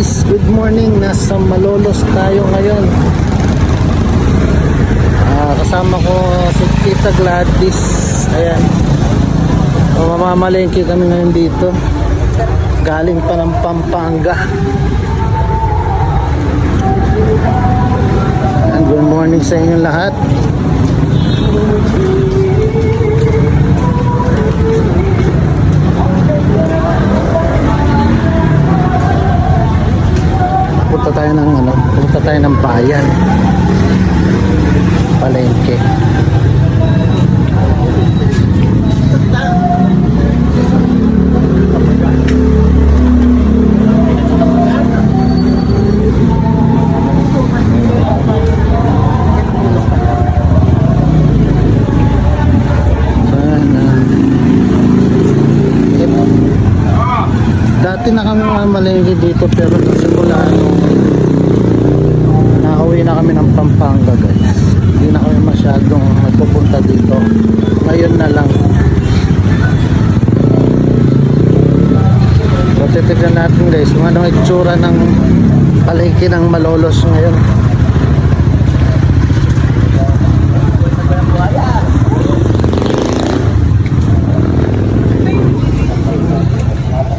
guys, good morning. Nasa Malolos tayo ngayon. Kasama ko si Tita Gladys. Ayan. Mamamalengke kami ngayon dito. Galing pa ng Pampanga. And good morning sa inyong lahat. Punta tayo ng bayan, palengke. Dati na kami mamalengke dito, pero simula nauwi na kami ng Pampanga, guys. Hindi na kami masyadong nagpupunta dito. Ngayon na lang. So titignan natin, guys, kung anong itsura ng palengke ng Malolos ngayon.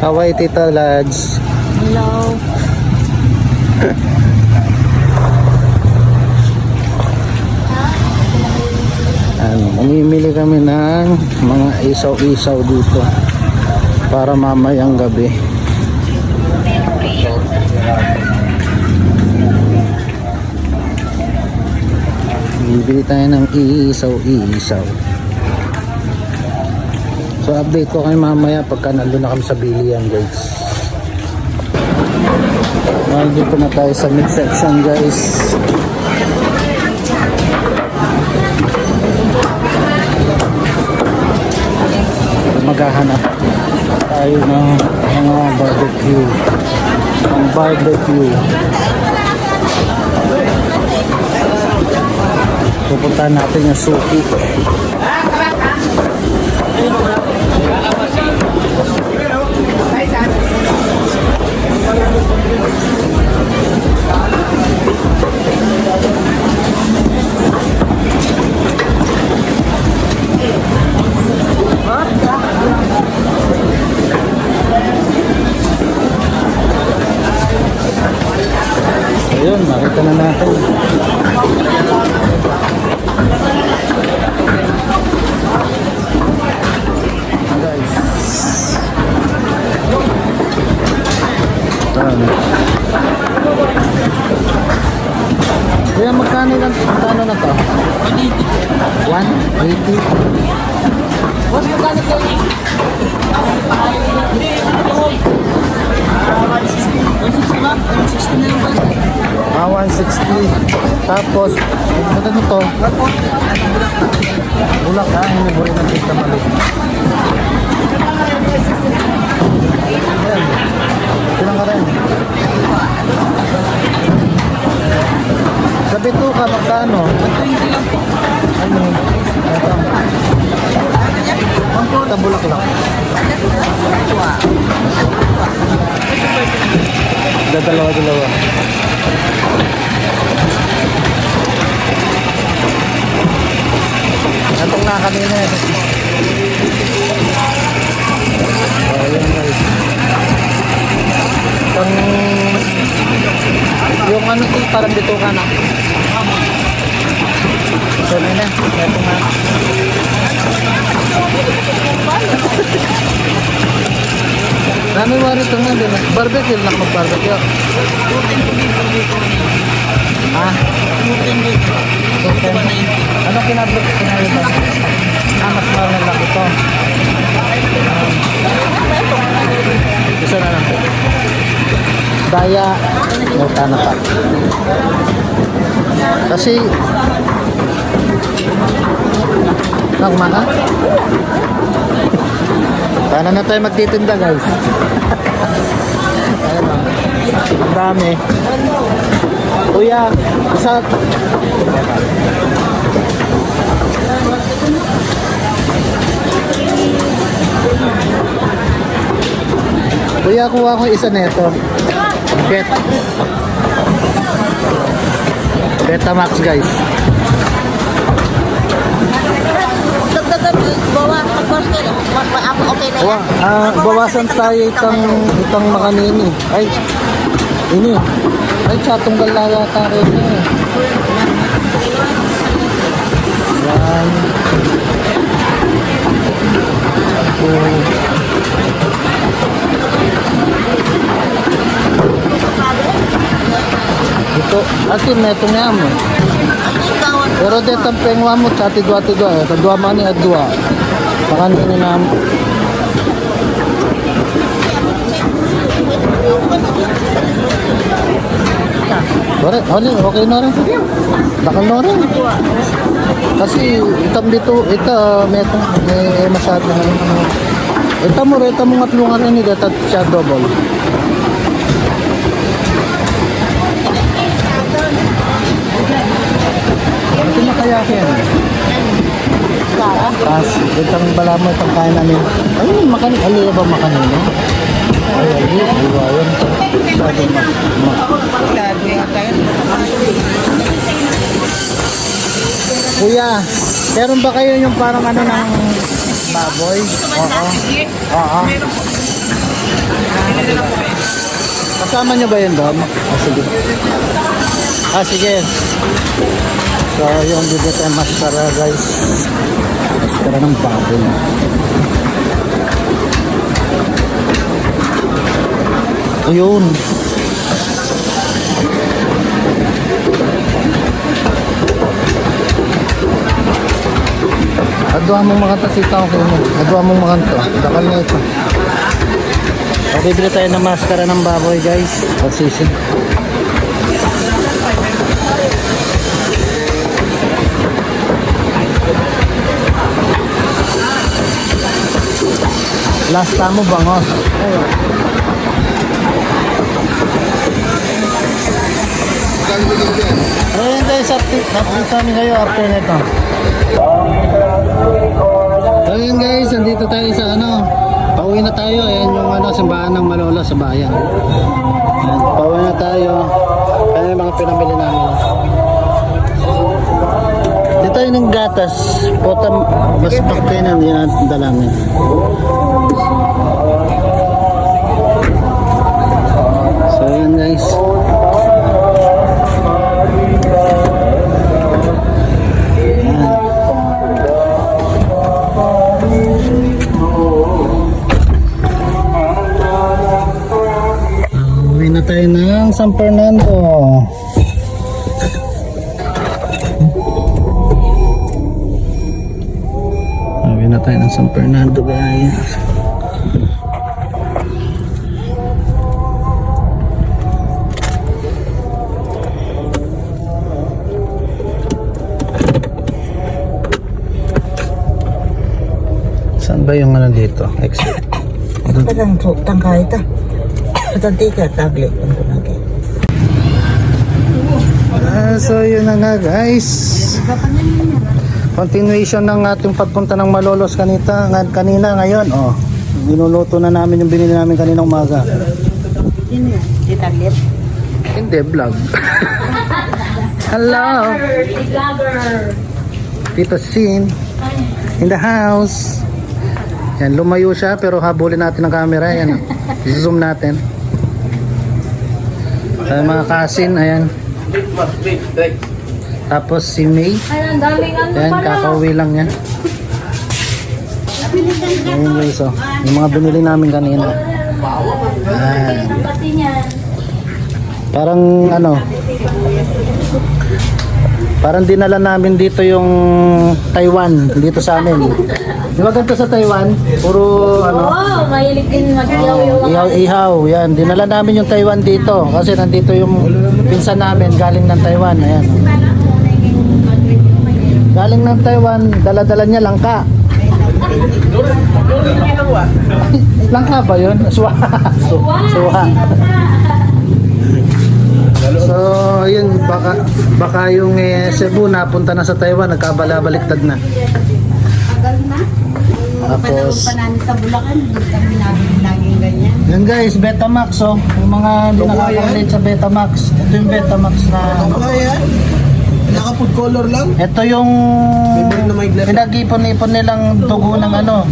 Hawaii, Tita Lads. Hello. Mamimili kami ng mga isaw-isaw dito para mamayang gabi. Bibili tayo ng isaw-isaw. So update ko kayo mamaya pagka nandun na kami sa bilihan, guys. Nandito na tayo sa midsection, guys. Maghahanap tayo ng mga barbecue. Ang barbecue. Pupuntahan natin yung suki. Ayun, nakita na natin. Guys. Kaya magkano na to? 180. 180? What's the kind of thing? 160. Tapos, ano nito? Bulak ha, hindi mo rin natin tamali. Ayan. Silang ka rin. Sa bituka, magkano? 120 lang po. Ano? Ito. Ito, bulak lang. Dalawa. Natong na kami na ito. Ayan, guys. Yung ano ito, parang dito ka na. So na na. Ito nga. Nami mo rin ito nga din. Barbecue lang mag-barbecue. Ah? Ano kinabot? Mas mahal na lang ito. Isa na lang. Daya. Nauta na pa. Kasi nagmana? Sana na tayo magtitinda, guys. Ayan o. Ang dami. Kuya, isa. Kuya, kuha ko isa neto. Bet. Betamax guys. Dagdagan, bawa, pag-post ka lang. Okay na yan. Bawasan tayo itong makanini. Ay, ini. Ay, chatunggal na yata rin eh. Yan. Ito, atin na ito nga mo. Pero dito ang pengwa mo, sa tidwa-tidwa. Kadwa mani at dua. Makanini na mo. Okay na rin. Bakal na rin. Kasi itam dito, may masyado na rin. Itam mo nga tulungan rin nila at siya double. Ito na kaya yan. Tapos, itang bala mo, itang kain namin. Ayun, makanin. Alila ba makanin? Ay, diba yun? Kuya, meron ba kayo yung parang ano ng baboy? Oo. Kasama nyo ba yun doon? Sige. Sige. So, yung bibit ay maskara guys. Maskara ng baboy. Ayun. Adwa mong makanta si Tao ko mo. Adwa mong makanta. Dakal na ito. So, bibili tayo ng maskara ng baboy guys. Pagsisid. Last time mo bangos. Ayun guys, update namin kayo after nito. Ayun guys, nandito tayo sa pauwi na tayo. Ayan yung simbahan ng Malolos sa bayan. Ayan, pauwi na tayo. Ayan yung mga pinamili namin. Dito tayo ng gatas. Mas pakay na hindi natin dalamin. So ayan guys. Uwi na tayo ng San Fernando. Uwi na tayo ng San Fernando guys. Saan ba yung dito? Exit. Kadang tangkay ito. Tadi ka tablet ang kunagi. So yun na nga guys. Continuation ng ating pagpunta ng Malolos kanina ngayon. Minuluto na namin yung binili namin kanina umaga. Di tablet. Hindi, vlog. Hello. Tito Sin in the house. Yan, lumayo siya pero habulin natin ang camera. Yan, zoom natin. Mga kasin, ayan. Tapos si May. Ayan, kakauwi lang yan. Ayan guys, yung mga binili namin kanina. Ayan. Parang dinala namin dito yung Taiwan, dito sa amin. Di ba ganito sa Taiwan? Puro mahilig din mag-ihaw yung ihaw, yan. Dinala namin yung Taiwan dito kasi nandito yung pinsan namin galing ng Taiwan. Ayan. Galing ng Taiwan, dala-dala niya langka. Langka ba yun? Suha. Suha. So, yun, baka yung Cebu napunta na sa Taiwan, nagkabala-baliktad na. Panahon Tapos, pa namin sa Bulacan, doon kami nabili laging ganyan. yan guys, Betamax oh. Yung mga hindi nakaka-relate sa Betamax. Ito yung Betamax na... Kaya, naka-food color lang. Ito yung na may glass. pinag-ipon-ipon nilang dugo ng ano.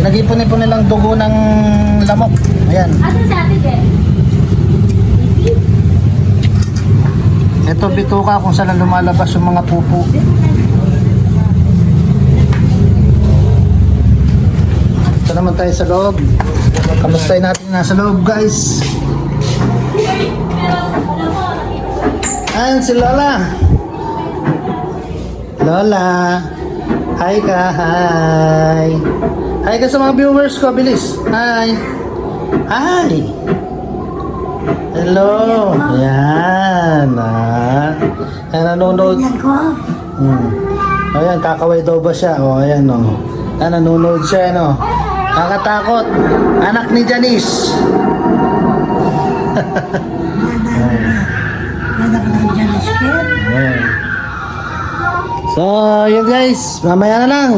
Pinag-ipon-ipon nilang dugo ng lamok. Ayan. Asan sa atin, eh? Ito bituka kung saan lumalabas yung mga pupo. Ito naman tayo sa loob. Kamustahin natin nasa loob guys. Ayan si Lola. Lola. Hi ka, hi. Hi ka sa mga viewers ko, bilis. Hi. Hi. Hello. Ayan. Ayan, nanonood. Ayan, kakaway daw ba siya? O, ayan o. Ayan, nanonood siya, ano. Nakatakot. Anak ni Janice. Ayan. So, yun guys. Mamaya na lang.